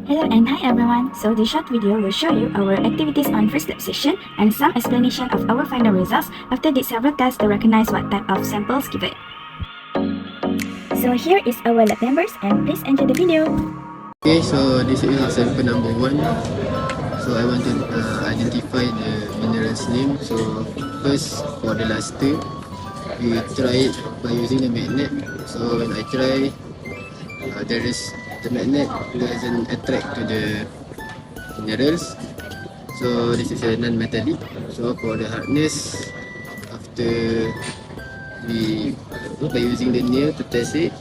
Hello and hi everyone. So this short video will show you our activities on first lab session and some explanation of our final results after did several tests to recognize what type of samples given. So here is our lab members and please enjoy the video. Okay, so this is sample number 1. So I want to identify the mineral's name. So first for the luster, we try it by using the magnet. So when I try, the magnet doesn't attract to the minerals. So this is a non-metallic. So for the hardness, after by using the nail to test it,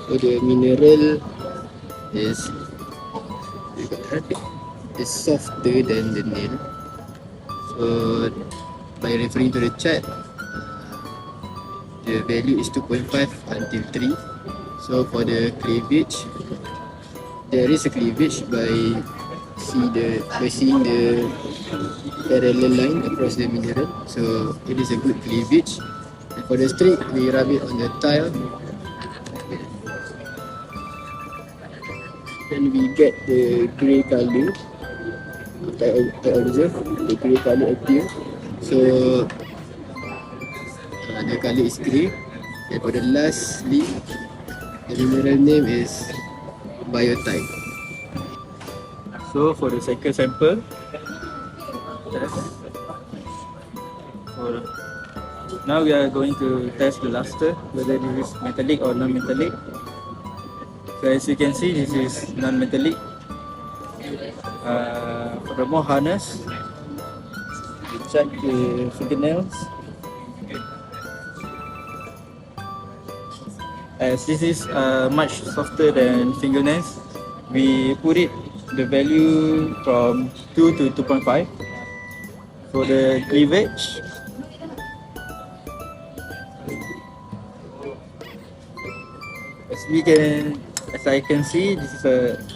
so the mineral is softer than the nail. So by referring to the chart, the value is 2.5 until 3. So for the cleavage, there is a cleavage by seeing the parallel line across the mineral. So it is a good cleavage. And for the streak, we rub it on the tile. Then we get the grey color. I observe the grey color appear. So the color is grey. And for the lastly, the mineral name is biotite. So for the second sample, now we are going to test the luster, whether it is metallic or non-metallic. So as you can see, this is non-metallic. For the more hardness, we check the fingernails. As this is much softer than fingernails, we put the value from 2 to 2.5. For the cleavage, as I can see,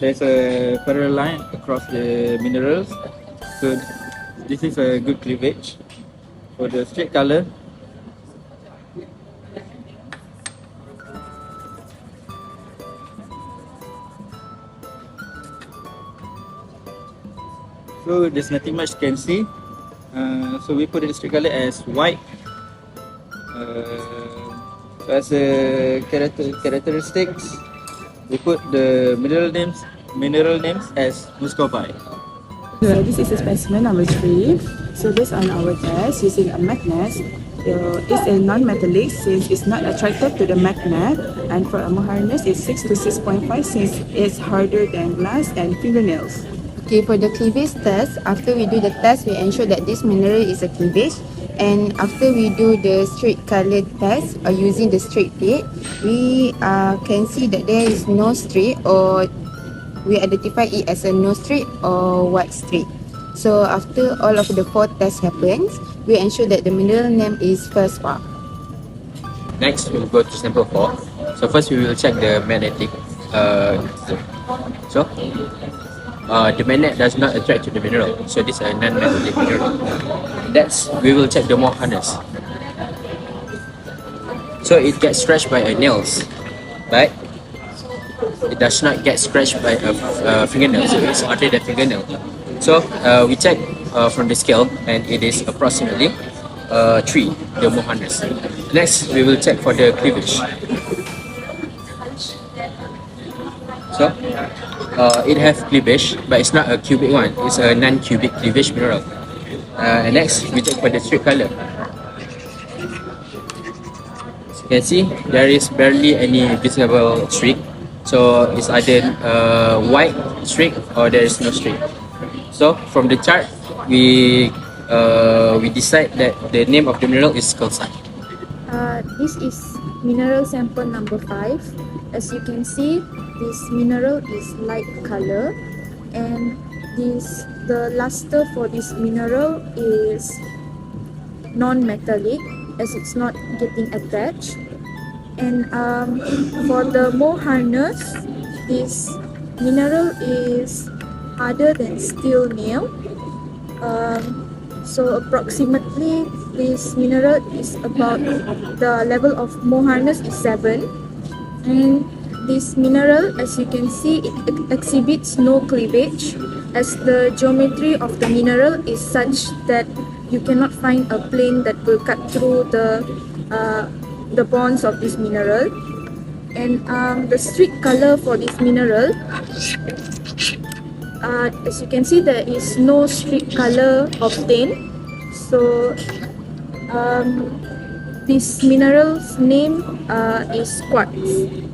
there's a parallel line across the minerals. So this is a good cleavage. For the straight color, so there's nothing much you can see. So we put the straight color as white. So as a characteristics, we put the mineral names as muscovite. So this is a specimen number 3. So based on our test using a magnet, it's a non-metallic since it's not attracted to the magnet, and for a hardness it's 6 to 6.5 since it's harder than glass and fingernails. Okay, for the cleavage test, after we do the test, we ensure that this mineral is a cleavage. And after we do the straight color test using the straight plate, we can see that there is no streak, or we identify it as a no streak or white streak. So after all of the 4 tests happens, we ensure that the mineral name is feldspar. Next, we will go to sample 4. So first, we will check the magnetic. The magnet does not attract to the mineral, so this is a non-metallic mineral. Next, we will check the more hardness. So it gets scratched by nails, right? It does not get scratched by a fingernail, so it's harder than fingernail. So we check from the scale, and it is approximately 3, the more hardness. Next, we will check for the cleavage. So it has cleavage, but it's not a cubic one. It's a non-cubic cleavage mineral. And next, we check for the streak color. As you can see, there is barely any visible streak. So it's either white streak or there is no streak. So from the chart, we decide that the name of the mineral is calcite. This is mineral sample number 5. As you can see, this mineral is light color, and the luster for this mineral is non-metallic as it's not getting attached. And for the more hardness, this mineral is harder than steel nail. So approximately this mineral is about the level of more hardness is 7, and this mineral, as you can see, it exhibits no cleavage, as the geometry of the mineral is such that you cannot find a plane that will cut through the bonds of this mineral. And the streak color for this mineral, as you can see, there is no streak color obtained. So this mineral's name is quartz.